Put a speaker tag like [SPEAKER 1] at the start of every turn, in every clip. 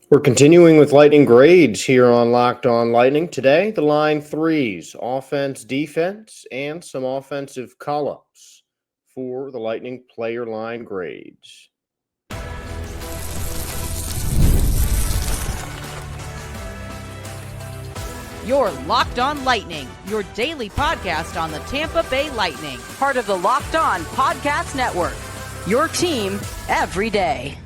[SPEAKER 1] We're continuing with Lightning grades here on Locked On Lightning. Today, the line threes, offense, defense, and some offensive call-ups for the Lightning player line grades.
[SPEAKER 2] You're Locked On Lightning, your daily podcast on the Tampa Bay Lightning, part of the Locked On Podcast Network. Your team every day.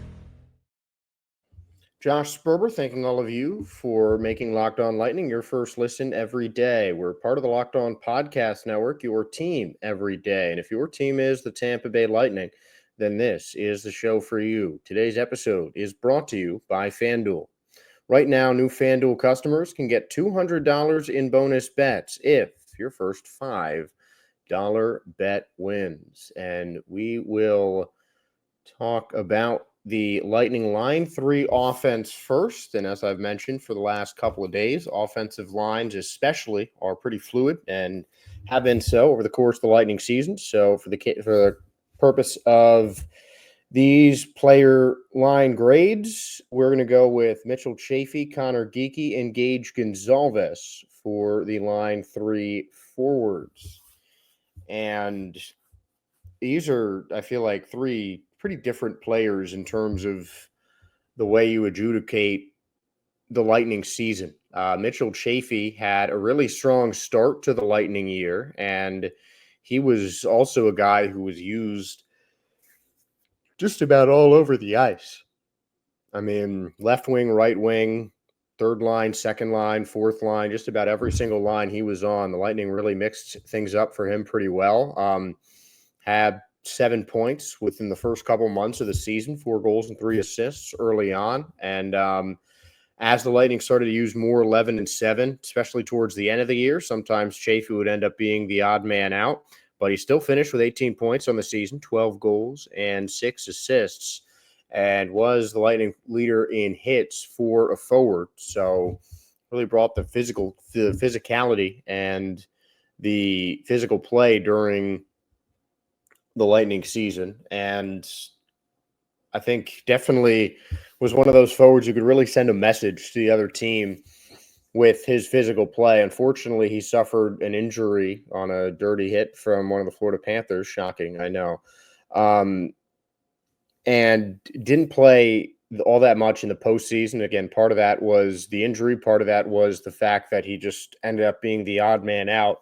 [SPEAKER 1] Josh Sperber, thanking all of you for making Locked On Lightning your first listen every day. We're part of the Locked On Podcast Network, your team every day. And if your team is the Tampa Bay Lightning, then this is the show for you. Today's episode is brought to you by FanDuel. Right now, new FanDuel customers can get $200 in bonus bets if your first $5 bet wins. And we will talk about the Lightning line three offense first. And as I've mentioned for the last couple of days, offensive lines especially are pretty fluid and have been so over the course of the Lightning season. So for the purpose of these player line grades, we're going to go with Mitchell Chaffee, Connor Geekie, and Gage Gonzalez for the line three forwards. And these are, I feel like, three pretty different players in terms of the way you adjudicate the Lightning season. Mitchell Chaffee had a really strong start to the Lightning year, and he was also a guy who was used just about all over the ice. I mean, left wing, right wing, third line, second line, fourth line, just about every single line he was on. The Lightning really mixed things up for him pretty well. Had 7 points within the first couple months of the season, 4 goals and 3 assists early on. And as the Lightning started to use more 11 and 7, especially towards the end of the year, sometimes Chaffee would end up being the odd man out. But he still finished with 18 points on the season, 12 goals and 6 assists, and was the Lightning leader in hits for a forward. So really brought the physicality and the physical play during the Lightning season. And I think definitely was one of those forwards who could really send a message to the other team with his physical play. Unfortunately, he suffered an injury on a dirty hit from one of the Florida Panthers. Shocking, I know. And didn't play all that much in the postseason. Again, part of that was the injury. Part of that was the fact that he just ended up being the odd man out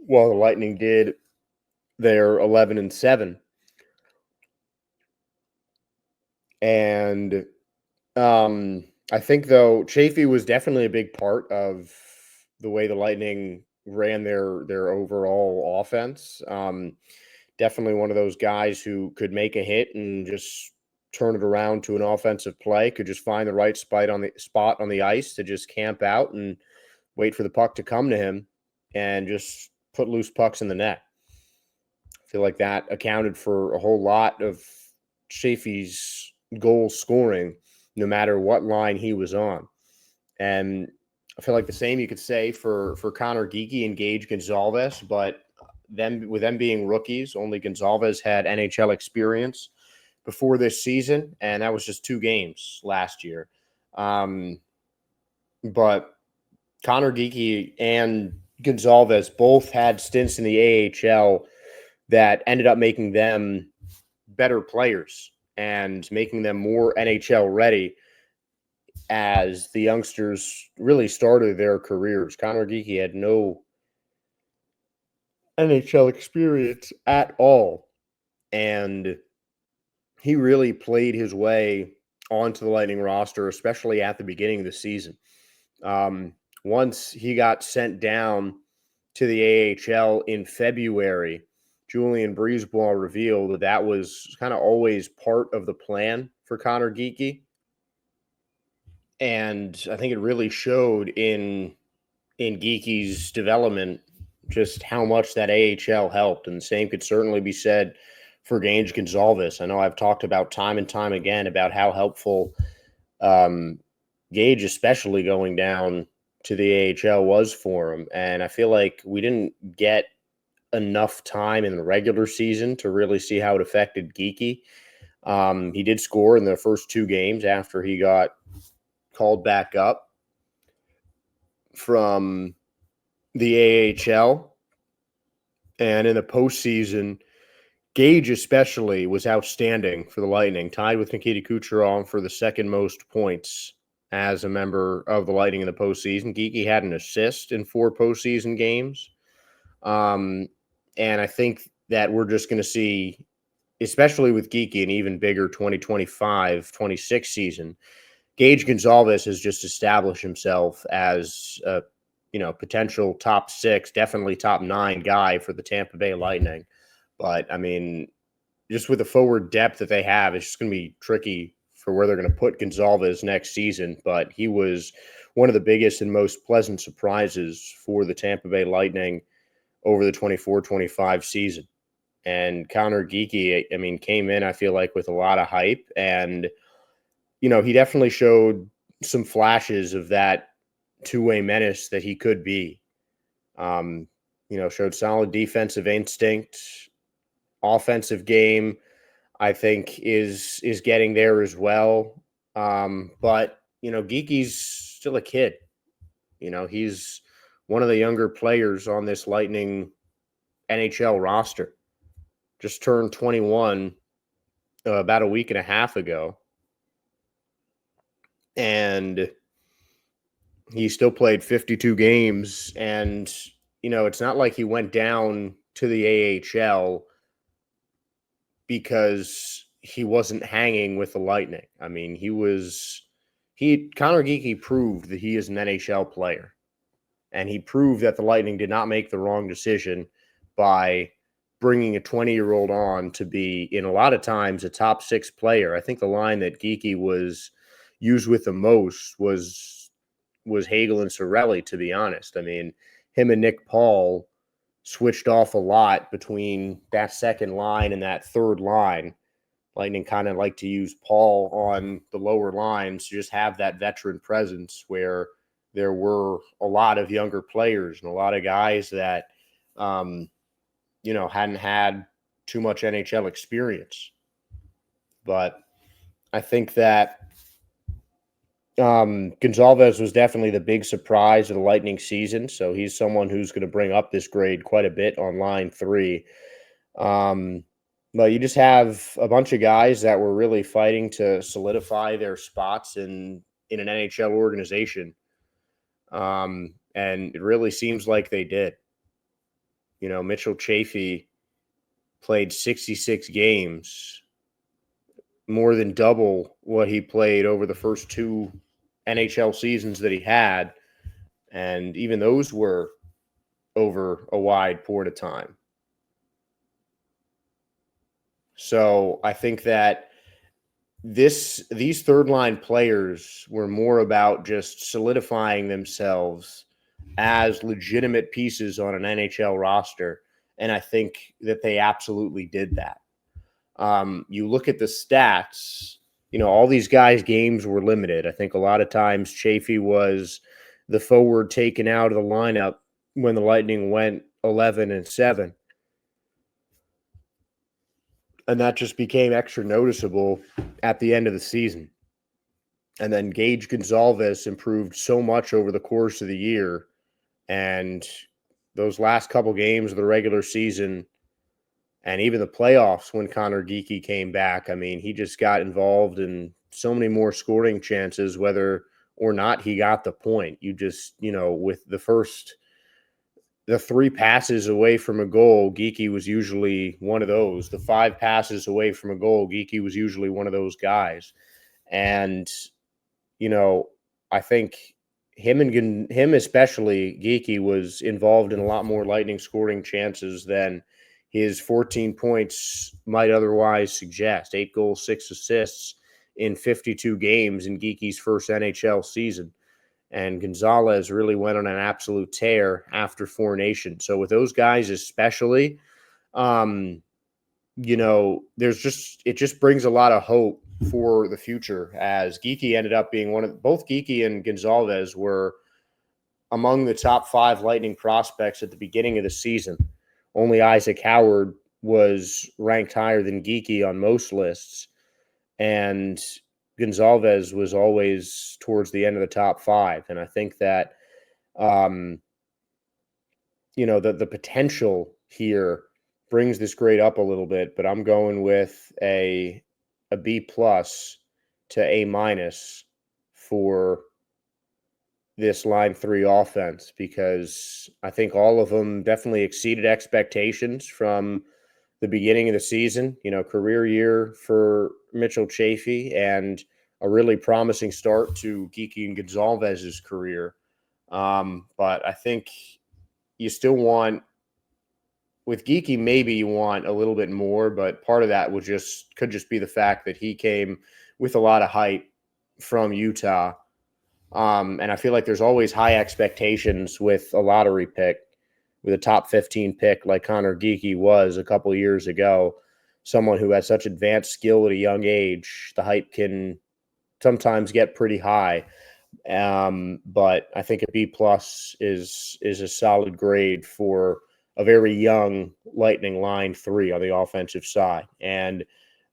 [SPEAKER 1] while the Lightning did their 11 and 7. And I think, though, Chaffee was definitely a big part of the way the Lightning ran their overall offense. Definitely one of those guys who could make a hit and just turn it around to an offensive play, could just find the right spot on the ice to just camp out and wait for the puck to come to him and just put loose pucks in the net. I feel like that accounted for a whole lot of Chaffee's goal scoring, no matter what line he was on. And I feel like the same you could say for Connor Geekie and Gage Gonzalez, but with them being rookies, only Gonzalez had NHL experience before this season, and that was just 2 games last year. But Connor Geekie and Gonzalez both had stints in the AHL that ended up making them better players and making them more NHL ready as the youngsters really started their careers. Connor Geekie had no NHL experience at all, and he really played his way onto the Lightning roster, especially at the beginning of the season. Once he got sent down to the AHL in February, Julian Breezeball revealed that was kind of always part of the plan for Connor Geekie. And I think it really showed in Geekie's development just how much that AHL helped. And the same could certainly be said for Gage Gonzalez. I know I've talked about time and time again about how helpful Gage, especially going down to the AHL, was for him. And I feel like we didn't get enough time in the regular season to really see how it affected Geekie. He did score in the first 2 games after he got called back up from the AHL. And in the postseason, Gage especially was outstanding for the Lightning, tied with Nikita Kucherov for the second most points as a member of the Lightning in the postseason. Geekie had an assist in 4 postseason games. And I think that we're just going to see, especially with Geekie, an even bigger 2025-26 season. Gage Gonzalez has just established himself as a potential top 6, definitely top 9 guy for the Tampa Bay Lightning. But, I mean, just with the forward depth that they have, it's just going to be tricky for where they're going to put Gonzalez next season. But he was one of the biggest and most pleasant surprises for the Tampa Bay Lightning over the 24-25 season. And Connor Geekie, I mean, came in, I feel like, with a lot of hype. And, he definitely showed some flashes of that two-way menace that he could be. Showed solid defensive instinct, offensive game, I think is getting there as well. But Geekie's still a kid. He's one of the younger players on this Lightning NHL roster. Just turned 21 about a week and a half ago. And he still played 52 games. And, it's not like he went down to the AHL because he wasn't hanging with the Lightning. I mean, Connor Geekie proved that he is an NHL player. And he proved that the Lightning did not make the wrong decision by bringing a 20-year-old on to be, in a lot of times, a top 6 player. I think the line that Geekie was used with the most was Hagel and Cirelli, to be honest. I mean, him and Nick Paul switched off a lot between that second line and that third line. Lightning kind of like to use Paul on the lower lines to just have that veteran presence where there were a lot of younger players and a lot of guys that, hadn't had too much NHL experience. But I think that Gonzalez was definitely the big surprise of the Lightning season. So he's someone who's going to bring up this grade quite a bit on line 3. But you just have a bunch of guys that were really fighting to solidify their spots in an NHL organization. And it really seems like they did. Mitchell Chaffee played 66 games, more than double what he played over the first 2 NHL seasons that he had. And even those were over a wide period of time. So I think that these third line players were more about just solidifying themselves as legitimate pieces on an NHL roster. And I think that they absolutely did that. You look at the stats, all these guys' games were limited. I think a lot of times Chaffee was the forward taken out of the lineup when the Lightning went 11-7. And that just became extra noticeable at the end of the season. And then Gage Gonzalez improved so much over the course of the year. And those last couple games of the regular season and even the playoffs when Connor Geekie came back, I mean, he just got involved in so many more scoring chances, whether or not he got the point. You just, with the 3 passes away from a goal, Geekie was usually one of those. The 5 passes away from a goal, Geekie was usually one of those guys. And, I think him especially, Geekie, was involved in a lot more Lightning scoring chances than his 14 points might otherwise suggest. 8 goals, 6 assists in 52 games in Geekie's first NHL season. And Gonzalez really went on an absolute tear after 4 Nations. So with those guys especially, it just brings a lot of hope for the future, as Geekie ended up being both Geekie and Gonzalez were among the top 5 Lightning prospects at the beginning of the season. Only Isaac Howard was ranked higher than Geekie on most lists. and Gonzalez was always towards the end of the top 5. And I think that, the potential here brings this grade up a little bit, but I'm going with a B plus to A minus for this line 3 offense, because I think all of them definitely exceeded expectations from the beginning of the season. Career year for Mitchell Chafee and a really promising start to Geeky and Gonzalez's career. But I think you still want, with Geeky, maybe you want a little bit more, but part of that could just be the fact that he came with a lot of hype from Utah. And I feel like there's always high expectations with a lottery pick, with a top 15 pick like Connor Geeky was a couple years ago. Someone who has such advanced skill at a young age, the hype can sometimes get pretty high. But I think a B plus is a solid grade for a very young Lightning line 3 on the offensive side. And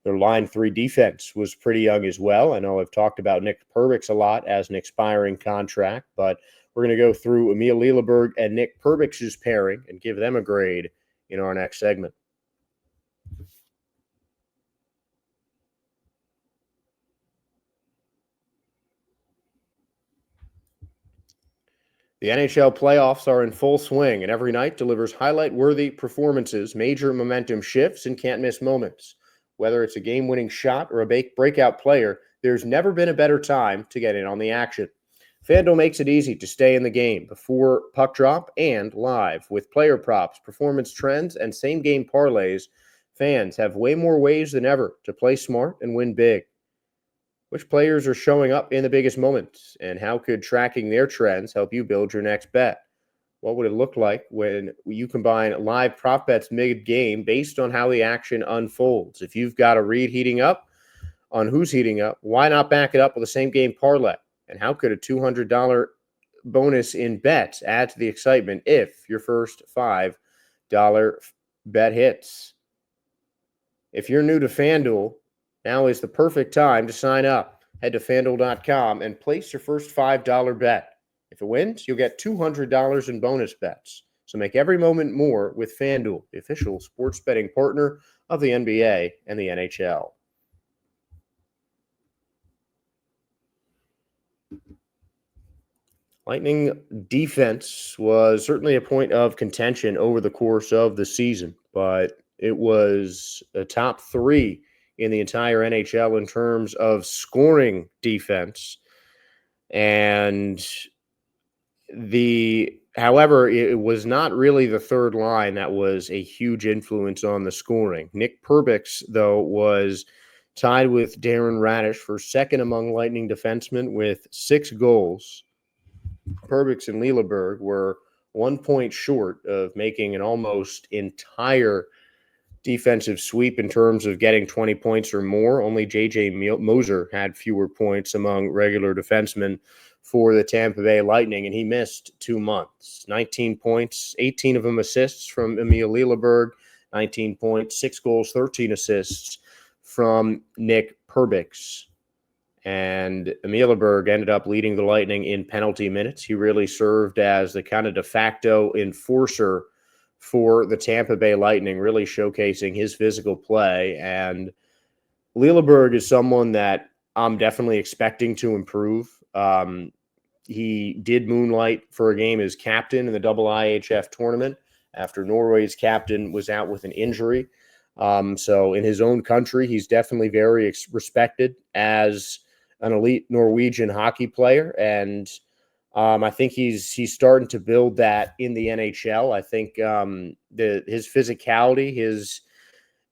[SPEAKER 1] their line 3 defense was pretty young as well. I know I've talked about Nick Perbix a lot as an expiring contract, but we're going to go through Emil Lilleberg and Nick Perbix's pairing and give them a grade in our next segment. The NHL playoffs are in full swing, and every night delivers highlight-worthy performances, major momentum shifts, and can't-miss moments. Whether it's a game-winning shot or a breakout player, there's never been a better time to get in on the action. FanDuel makes it easy to stay in the game before puck drop and live. With player props, performance trends, and same-game parlays, fans have way more ways than ever to play smart and win big. Which players are showing up in the biggest moments, and how could tracking their trends help you build your next bet? What would it look like when you combine live prop bets mid-game based on how the action unfolds? If you've got a read heating up on who's heating up, why not back it up with a same-game parlay? And how could a $200 bonus in bets add to the excitement if your first $5 bet hits? If you're new to FanDuel, now is the perfect time to sign up. Head to FanDuel.com and place your first $5 bet. If it wins, you'll get $200 in bonus bets. So make every moment more with FanDuel, the official sports betting partner of the NBA and the NHL. Lightning defense was certainly a point of contention over the course of the season, but it was a top 3 in the entire NHL in terms of scoring defense. And however, it was not really the third line that was a huge influence on the scoring. Nick Perbix, though, was tied with Darren Radish for second among Lightning defensemen with 6 goals. Perbix and Lilleberg were 1 point short of making an almost entire defensive sweep in terms of getting 20 points or more. Only J.J. Moser had fewer points among regular defensemen for the Tampa Bay Lightning, and he missed 2 months. 19 points, 18 of them assists from Emil Lilleberg, 19 points, 6 goals, 13 assists from Nick Perbix. And Emil Lilleberg ended up leading the Lightning in penalty minutes. He really served as the kind of de facto enforcer for the Tampa Bay Lightning, really showcasing his physical play. And Lilleberg is someone that I'm definitely expecting to improve. He did moonlight for a game as captain in the IIHF tournament after Norway's captain was out with an injury. So in his own country, he's definitely very respected as an elite Norwegian hockey player. And I think he's starting to build that in the NHL. I think his physicality, his,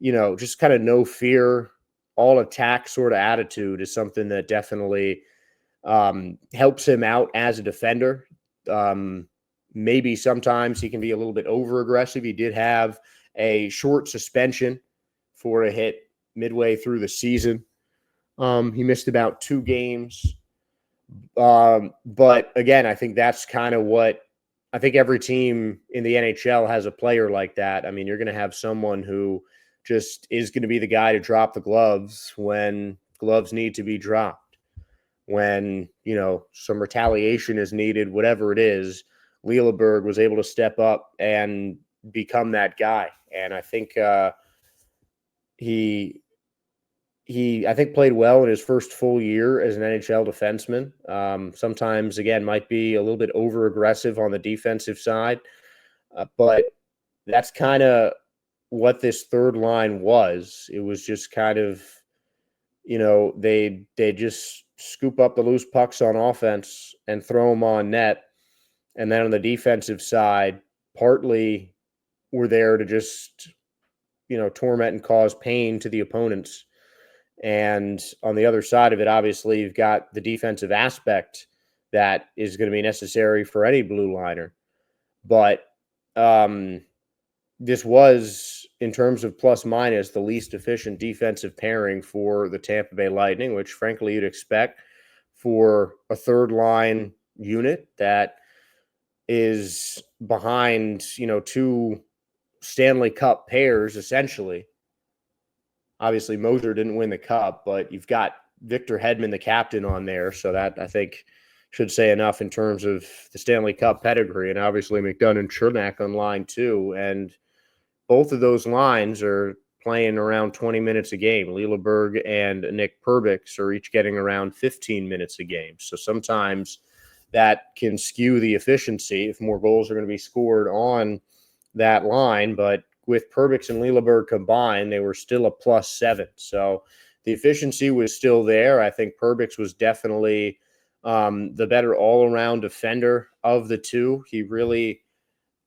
[SPEAKER 1] just kind of no fear, all attack sort of attitude is something that definitely helps him out as a defender. Maybe sometimes he can be a little bit over aggressive. He did have a short suspension for a hit midway through the season. He missed about 2 games. But again, I think that's kind of what I think every team in the NHL has a player like that. I mean, you're going to have someone who just is going to be the guy to drop the gloves when gloves need to be dropped, when, some retaliation is needed, whatever it is, Lilleberg was able to step up and become that guy. And I think I think played well in his first full year as an NHL defenseman. Sometimes, again, might be a little bit over aggressive on the defensive side, but that's kind of what this third line was. It was just kind of, they just scoop up the loose pucks on offense and throw them on net. And then on the defensive side, partly we're there to just, torment and cause pain to the opponents. And on the other side of it, obviously, you've got the defensive aspect that is going to be necessary for any blue liner. But this was, in terms of plus minus, the least efficient defensive pairing for the Tampa Bay Lightning, which frankly you'd expect for a third line unit that is behind, two Stanley Cup pairs, essentially. Obviously, Moser didn't win the cup, but you've got Victor Hedman, the captain, on there. So that, I think, should say enough in terms of the Stanley Cup pedigree. And obviously McDonough and Chernak on line 2. And both of those lines are playing around 20 minutes a game. Lilleberg and Nick Perbix are each getting around 15 minutes a game. So sometimes that can skew the efficiency if more goals are going to be scored on that line. But with Perbix and Lilleberg combined, they were still a +7. So the efficiency was still there. I think Perbix was definitely the better all-around defender of the two. He really,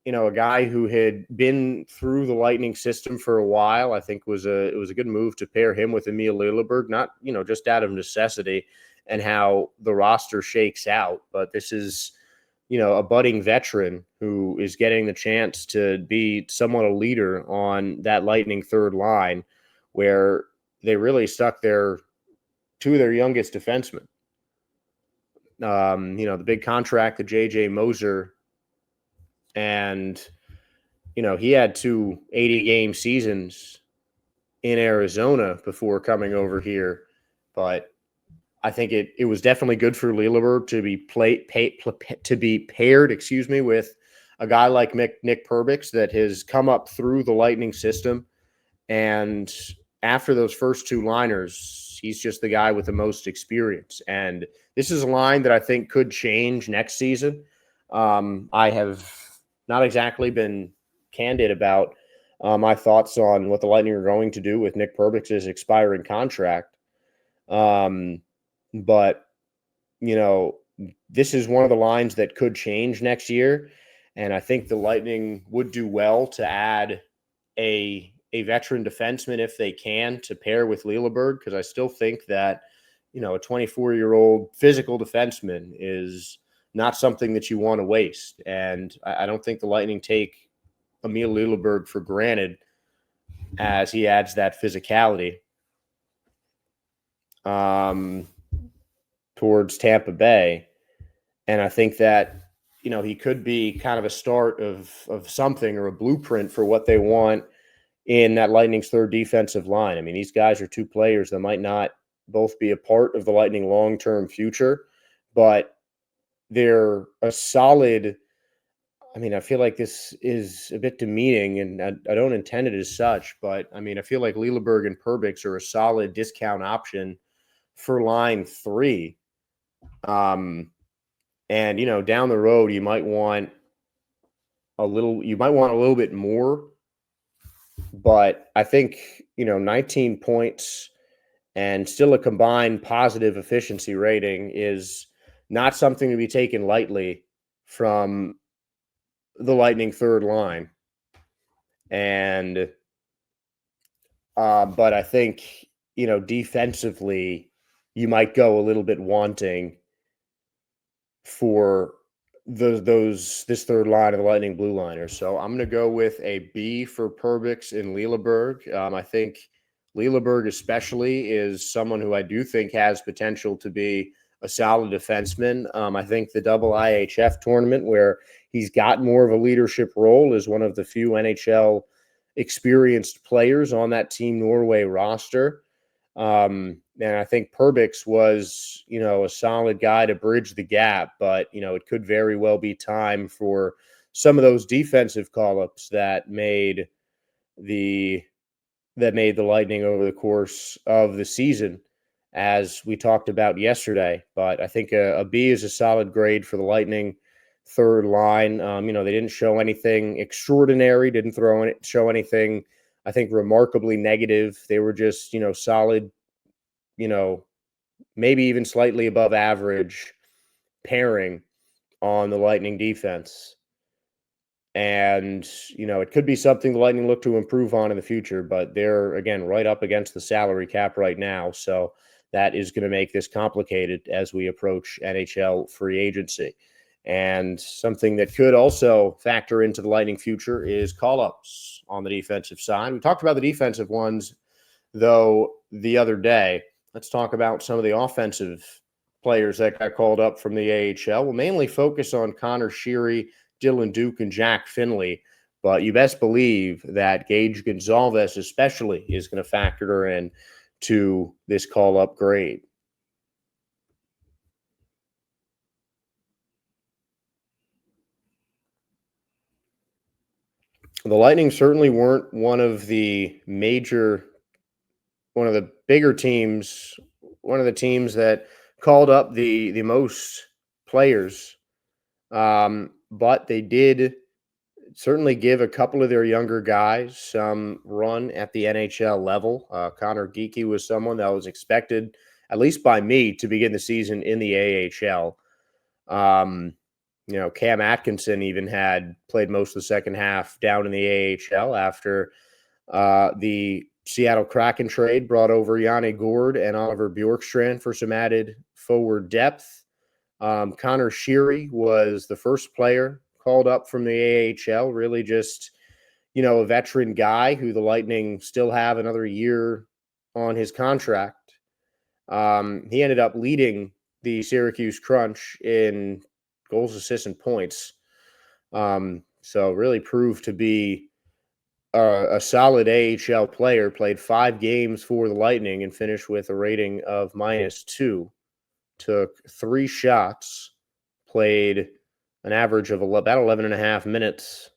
[SPEAKER 1] a guy who had been through the Lightning system for a while. I think it was a good move to pair him with Emil Lilleberg, not, just out of necessity and how the roster shakes out. But this is, a budding veteran who is getting the chance to be somewhat a leader on that Lightning third line, where they really stuck two of their youngest defensemen. The big contract, the J.J. Moser, and, he had 2 80-game seasons in Arizona before coming over here. But I think it was definitely good for Lilleberg to be paired, with a guy like Nick Perbix that has come up through the Lightning system. And after those first 2 liners, he's just the guy with the most experience. And this is a line that I think could change next season. I have not exactly been candid about my thoughts on what the Lightning are going to do with Nick Perbix's expiring contract. But, this is one of the lines that could change next year. And I think the Lightning would do well to add a veteran defenseman if they can to pair with Lilleberg, because I still think that, a 24-year-old physical defenseman is not something that you want to waste. And I don't think the Lightning take Emil Lilleberg for granted as he adds that physicality towards Tampa Bay. And I think that, he could be kind of a start of something, or a blueprint for what they want in that Lightning's third defensive line. I mean, these guys are 2 players that might not both be a part of the Lightning long-term future, but they're a solid. I mean, I feel like this is a bit demeaning, and I don't intend it as such, but I mean, I feel like Lilleberg and Perbix are a solid discount option for line 3. And, down the road, you might want a little bit more, but I think, 19 points and still a combined positive efficiency rating is not something to be taken lightly from the Lightning third line. And, but I think, defensively, you might go a little bit wanting for this third line of the Lightning blue liners. So I'm going to go with a B for Perbix and Lilleberg. I think Lilleberg especially is someone who I do think has potential to be a solid defenseman. I think the double IHF tournament, where he's got more of a leadership role, is one of the few NHL experienced players on that Team Norway roster. And I think Perbix was, a solid guy to bridge the gap, but, it could very well be time for some of those defensive call-ups the that made the Lightning over the course of the season, as we talked about yesterday. But I think a B is a solid grade for the Lightning third line. They didn't show anything extraordinary, didn't show anything, I think, remarkably negative. They were just, solid, maybe even slightly above average pairing on the Lightning defense. And, it could be something the Lightning look to improve on in the future, but they're, again, right up against the salary cap right now. So that is going to make this complicated as we approach NHL free agency. And something that could also factor into the Lightning future is call-ups on the defensive side. We talked about the defensive ones, though, the other day. Let's talk about some of the offensive players that got called up from the AHL. We'll mainly focus on Connor Sheary, Dylan Duke, and Jack Finley, but you best believe that Gage Gonzalez especially is going to factor in to this call-up grade. The Lightning certainly weren't one of the bigger teams, one of the teams that called up the most players, but they did certainly give a couple of their younger guys some run at the NHL level. Connor Geekie was someone that was expected, at least by me, to begin the season in the AHL. Cam Atkinson even had played most of the second half down in the AHL after the Seattle Kraken trade brought over Yanni Gourde and Oliver Bjorkstrand for some added forward depth. Connor Sheary was the first player called up from the AHL, really just, a veteran guy who the Lightning still have another year on his contract. He ended up leading the Syracuse Crunch in goals, assists, and points. So really proved to be a solid AHL player, played 5 games for the Lightning and finished with a rating of -2. Took 3 shots, played an average of about 11 and a half minutes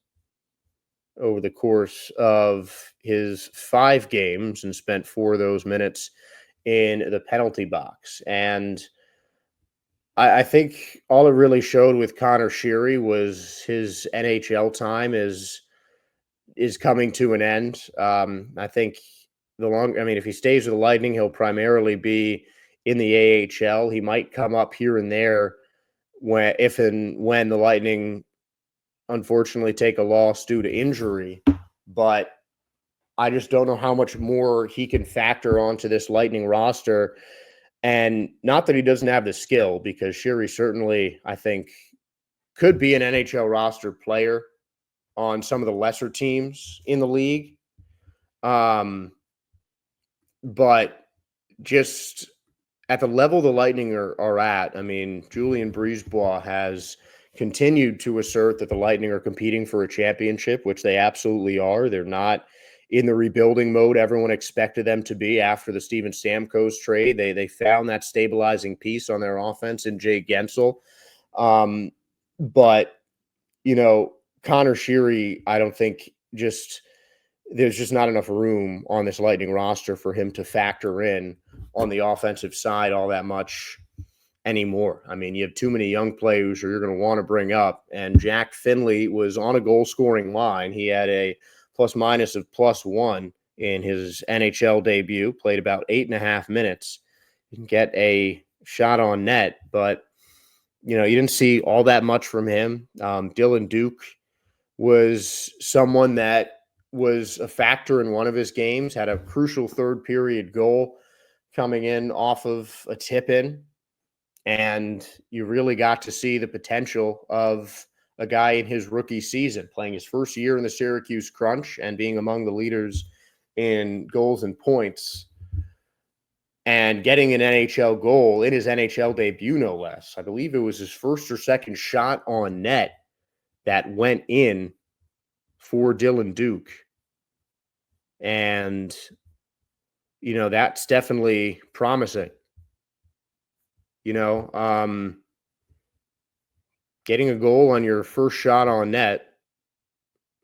[SPEAKER 1] over the course of his 5 games and spent 4 of those minutes in the penalty box. And I think all it really showed with Connor Sheary was his NHL time is coming to an end. I think if he stays with the Lightning, he'll primarily be in the AHL. He might come up here and there if and when the Lightning unfortunately take a loss due to injury, but I just don't know how much more he can factor onto this Lightning roster. And not that he doesn't have the skill, because Sheary certainly, I think, could be an NHL roster player on some of the lesser teams in the league. But just at the level the Lightning are at, Julien Brisebois has continued to assert that the Lightning are competing for a championship, which they absolutely are. They're not in the rebuilding mode everyone expected them to be after the Steven Stamkos trade. They found that stabilizing piece on their offense in Jay Gensel. But, Connor Sheary, I don't think there's just not enough room on this Lightning roster for him to factor in on the offensive side all that much anymore. You have too many young players who you're going to want to bring up. And Jack Finley was on a goal-scoring line. He had a plus-minus of +1 in his NHL debut, played about 8.5 minutes. Didn't get a shot on net, but, you didn't see all that much from him. Dylan Duke was someone that was a factor in one of his games, had a crucial third period goal coming in off of a tip-in. And you really got to see the potential of a guy in his rookie season, playing his first year in the Syracuse Crunch and being among the leaders in goals and points, and getting an NHL goal in his NHL debut, no less. I believe it was his first or second shot on net that went in for Dylan Duke. And that's definitely promising. You know, getting a goal on your first shot on net,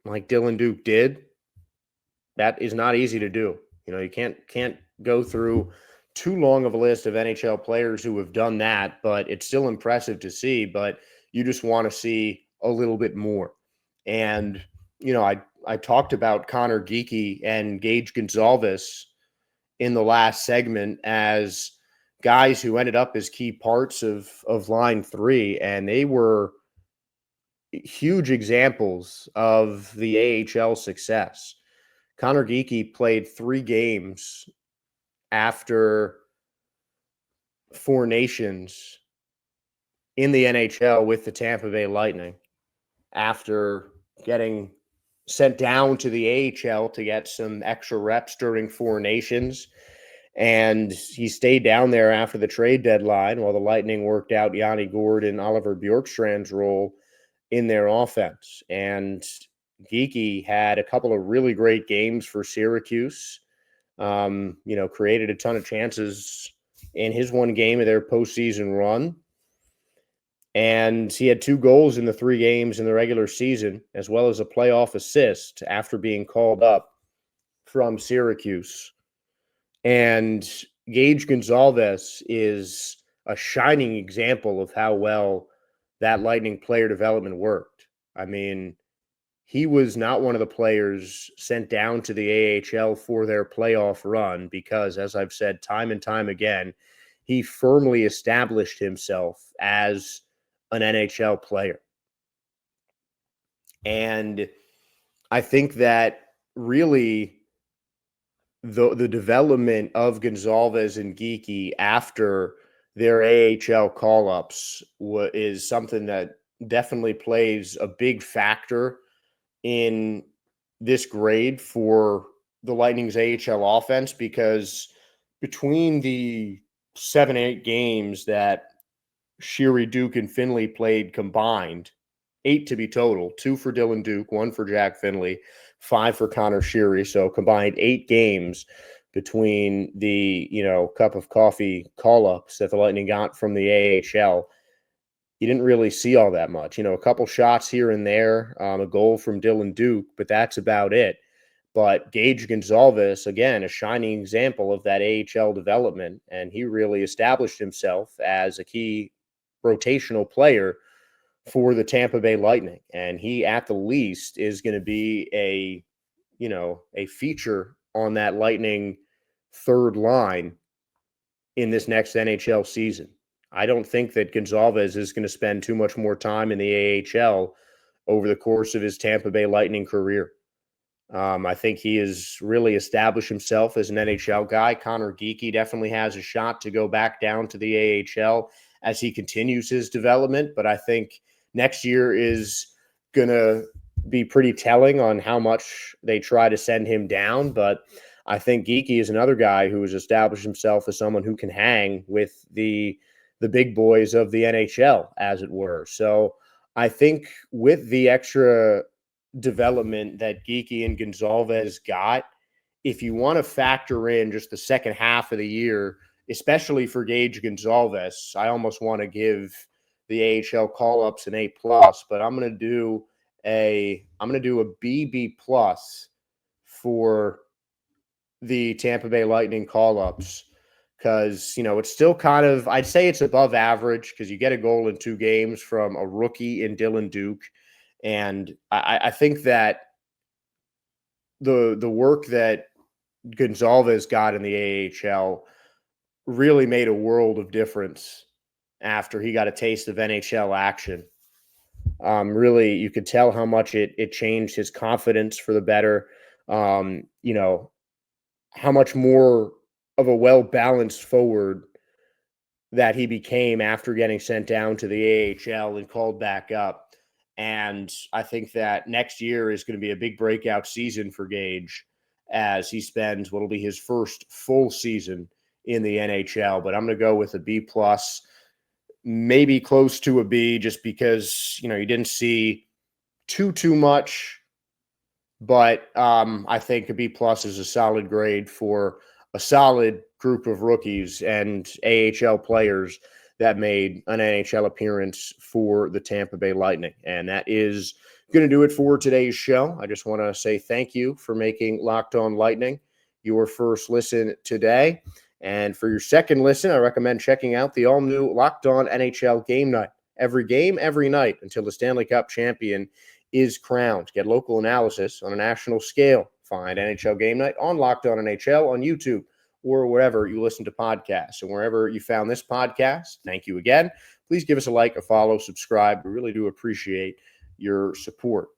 [SPEAKER 1] like Dylan Duke did, that is not easy to do. You can't go through too long of a list of NHL players who have done that, but it's still impressive to see. But you just want to see a little bit more. And I talked about Connor Geeky and Gage Gonzalez in the last segment as guys who ended up as key parts of line three, and they were huge examples of the AHL success. Connor Geeky played 3 games after Four Nations in the NHL with the Tampa Bay Lightning after getting sent down to the AHL to get some extra reps during Four Nations. And he stayed down there after the trade deadline while the Lightning worked out Yanni Gourde and Oliver Bjorkstrand's role in their offense. And Geeky had a couple of really great games for Syracuse. Created a ton of chances in his one game of their postseason run. And he had 2 goals in the 3 games in the regular season, as well as a playoff assist after being called up from Syracuse. And Gage Gonzalez is a shining example of how well that Lightning player development worked. I mean, he was not one of the players sent down to the AHL for their playoff run because, as I've said time and time again, he firmly established himself as an NHL player. And I think that really the development of Gonzalez and Geeky after their AHL call-ups is something that definitely plays a big factor in this grade for the Lightning's AHL offense, because between the 7-8 games that Sheary, Duke, and Finley played combined, 8 to be total, 2 for Dylan Duke, 1 for Jack Finley, 5 for Connor Sheary. So combined 8 games between the, cup of coffee call-ups that the Lightning got from the AHL. You didn't really see all that much. A couple shots here and there, a goal from Dylan Duke, but that's about it. But Gage Gonzalez, again, a shining example of that AHL development, and he really established himself as a key rotational player for the Tampa Bay Lightning. And he, at the least, is going to be a feature on that Lightning third line in this next NHL season. I don't think that Gonzalez is going to spend too much more time in the AHL over the course of his Tampa Bay Lightning career. I think he has really established himself as an NHL guy. Connor Geeky definitely has a shot to go back down to the AHL as he continues his development, but I think next year is going to be pretty telling on how much they try to send him down. But I think Geeky is another guy who has established himself as someone who can hang with the big boys of the NHL, as it were. So I think with the extra development that Geeky and Gonzalez got, if you want to factor in just the second half of the year, especially for Gage Gonzalez, I almost want to give the AHL call-ups an A+, but I'm going to do a B plus for the Tampa Bay Lightning call-ups, because it's still kind of, I'd say it's above average, because you get a goal in 2 games from a rookie in Dylan Duke. And I think that the work that Gonzalez got in the AHL really made a world of difference after he got a taste of NHL action. Really, you could tell how much it changed his confidence for the better. How much more of a well-balanced forward that he became after getting sent down to the AHL and called back up. And I think that next year is going to be a big breakout season for Gage as he spends what will be his first full season in the NHL. But I'm going to go with a B plus, maybe close to a B, just because, you didn't see too much. But I think a B plus is a solid grade for a solid group of rookies and AHL players that made an NHL appearance for the Tampa Bay Lightning. And that is going to do it for today's show. I just want to say thank you for making Locked On Lightning your first listen today. And for your second listen, I recommend checking out the all-new Locked On NHL Game Night. Every game, every night, until the Stanley Cup champion is crowned. Get local analysis on a national scale. Find NHL Game Night on Locked On NHL on YouTube or wherever you listen to podcasts. And wherever you found this podcast, thank you again. Please give us a like, a follow, subscribe. We really do appreciate your support.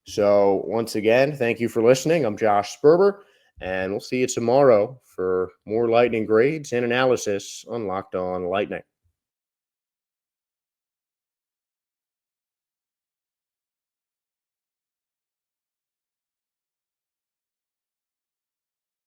[SPEAKER 1] So once again, thank you for listening. I'm Josh Sperber, and we'll see you tomorrow for more Lightning grades and analysis on Locked On Lightning.